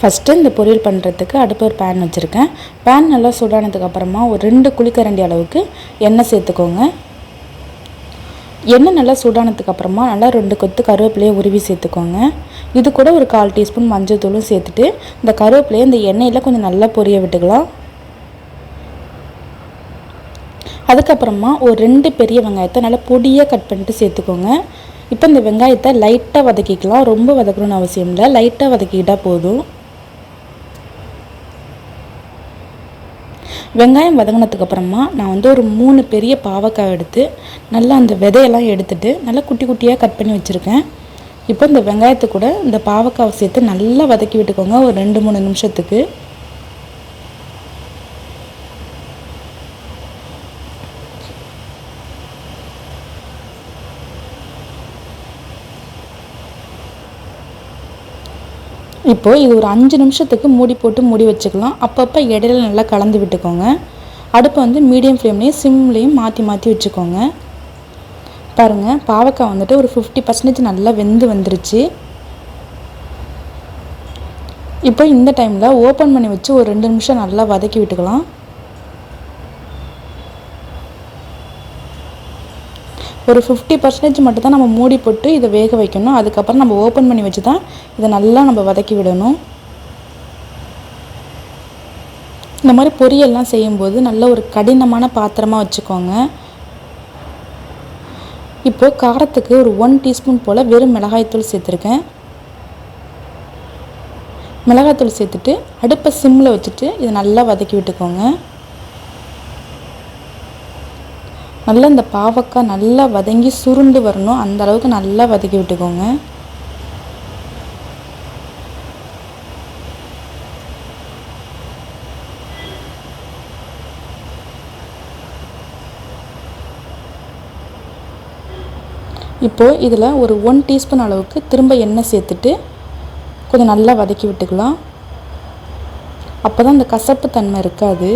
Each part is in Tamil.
ஃபஸ்ட்டு இந்த பொரியல் பண்ணுறதுக்கு அடுப்பு ஒரு பேன் வச்சுருக்கேன். பேன் நல்லா சூடானதுக்கப்புறமா ஒரு 2 குழிக்கரண்டி அளவுக்கு எண்ணெய் சேர்த்துக்கோங்க. எண்ணெய் நல்லா சூடானதுக்கப்புறமா நல்லா 2 கொத்து கருவேப்பிலையை உருவி சேர்த்துக்கோங்க. இது கூட ஒரு 1/4 டீஸ்பூன் மஞ்சள் தூளும் சேர்த்துட்டு இந்த கருவேப்பிலையை இந்த எண்ணெயில் கொஞ்சம் நல்லா பொரிய விட்டுக்கலாம். அதுக்கப்புறமா ஒரு 2 பெரிய வெங்காயத்தை நல்லா பொடியாக கட் பண்ணிட்டு சேர்த்துக்கோங்க. இப்போ இந்த வெங்காயத்தை லைட்டாக வதக்கிக்கலாம். ரொம்ப வதக்கணும்னு அவசியம் இல்லை, லைட்டாக வதக்கிக்கிட்டால் போதும். வெங்காயம் வதங்கினதுக்கப்புறமா நான் ஒரு 3 பெரிய பாவக்காய் எடுத்து நல்லா அந்த விதையெல்லாம் எடுத்துட்டு நல்லா குட்டி குட்டியாக கட் பண்ணி வச்சுருக்கேன். இப்போ இந்த வெங்காயத்தை கூட இந்த பாவக்காவை சேர்த்து நல்லா வதக்கி விட்டுக்கோங்க ஒரு 2-3 நிமிஷத்துக்கு. இப்போது இது ஒரு 5 நிமிஷத்துக்கு மூடி போட்டு மூடி வச்சுக்கலாம். அப்பப்போ இடையில நல்லா கலந்து விட்டுக்கோங்க. அடுப்பை மீடியம் ஃப்ளேம்லேயும் சிம்லேயும் மாற்றி மாற்றி வச்சுக்கோங்க. பாருங்கள், பாவக்காய் ஒரு 50% நல்லா வெந்து வந்துருச்சு. இப்போ இந்த டைமில் ஓப்பன் பண்ணி வச்சு ஒரு 2 நிமிஷம் நல்லா வதக்கி விட்டுக்கலாம். ஒரு 50% மட்டும் தான் நம்ம மூடி போட்டு இதை வேக வைக்கணும். அதுக்கப்புறம் நம்ம ஓப்பன் பண்ணி வச்சு தான் இதை நல்லா நம்ம வதக்கி விடணும். இந்த மாதிரி பொரியல்லாம் செய்யும்போது நல்ல ஒரு கடினமான பாத்திரமாக வச்சுக்கோங்க. இப்போது காரத்துக்கு ஒரு 1 டீஸ்பூன் போல் வெறும் மிளகாய்த்தூள் சேர்த்துருக்கேன். மிளகாய்த்தூள் சேர்த்துட்டு அடுப்பை சிம்மில் வச்சுட்டு இதை நல்லா வதக்கி விட்டுக்கோங்க. நல்லா இந்த பாவக்காய் நல்லா வதங்கி சுருண்டு வரணும், அந்த அளவுக்கு நல்லா வதக்கி விட்டுக்கோங்க. இப்போது இதில் ஒரு 1 டீஸ்பூன் அளவுக்கு திரும்ப எண்ணெய் சேர்த்துட்டு கொஞ்சம் நல்லா வதக்கி விட்டுக்கலாம். அப்போ தான் இந்த கசப்பு தன்மை இருக்காது.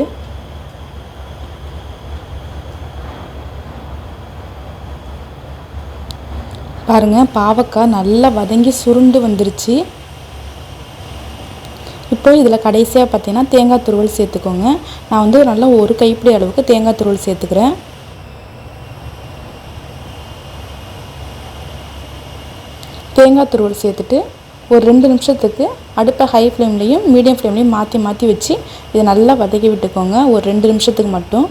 பாருங்கள், பாவக்காய் நல்லா வதங்கி சுருண்டு வந்துருச்சு. இப்போ இதில் கடைசியாக பார்த்தீங்கன்னா தேங்காய் துருவல் சேர்த்துக்கோங்க. நான் நல்லா ஒரு கைப்பிடி அளவுக்கு தேங்காய் துருவல் சேர்த்துக்கிறேன். தேங்காய் துருவல் சேர்த்துட்டு ஒரு 2 நிமிஷத்துக்கு அடுப்பை ஹை ஃப்ளேம்லேயும் மீடியம் ஃப்ளேம்லேயும் மாற்றி மாற்றி வச்சு இதை நல்லா வதக்கி விட்டுக்கோங்க ஒரு 2 நிமிஷத்துக்கு மட்டும்.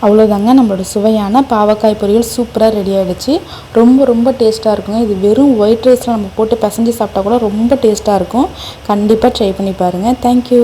அவ்வளோதாங்க, நம்மளோட சுவையான பாவக்காய் பொரியல் சூப்பராக ரெடி ஆகிடுச்சு. ரொம்ப ரொம்ப டேஸ்ட்டாக இருக்குங்க. இது வெறும் ஒயிட் ரைஸில் நம்ம போட்டு பிசைஞ்சு சாப்பிட்டா கூட ரொம்ப டேஸ்ட்டாக இருக்கும். கண்டிப்பாக ட்ரை பண்ணி பாருங்கள். தேங்க்யூ.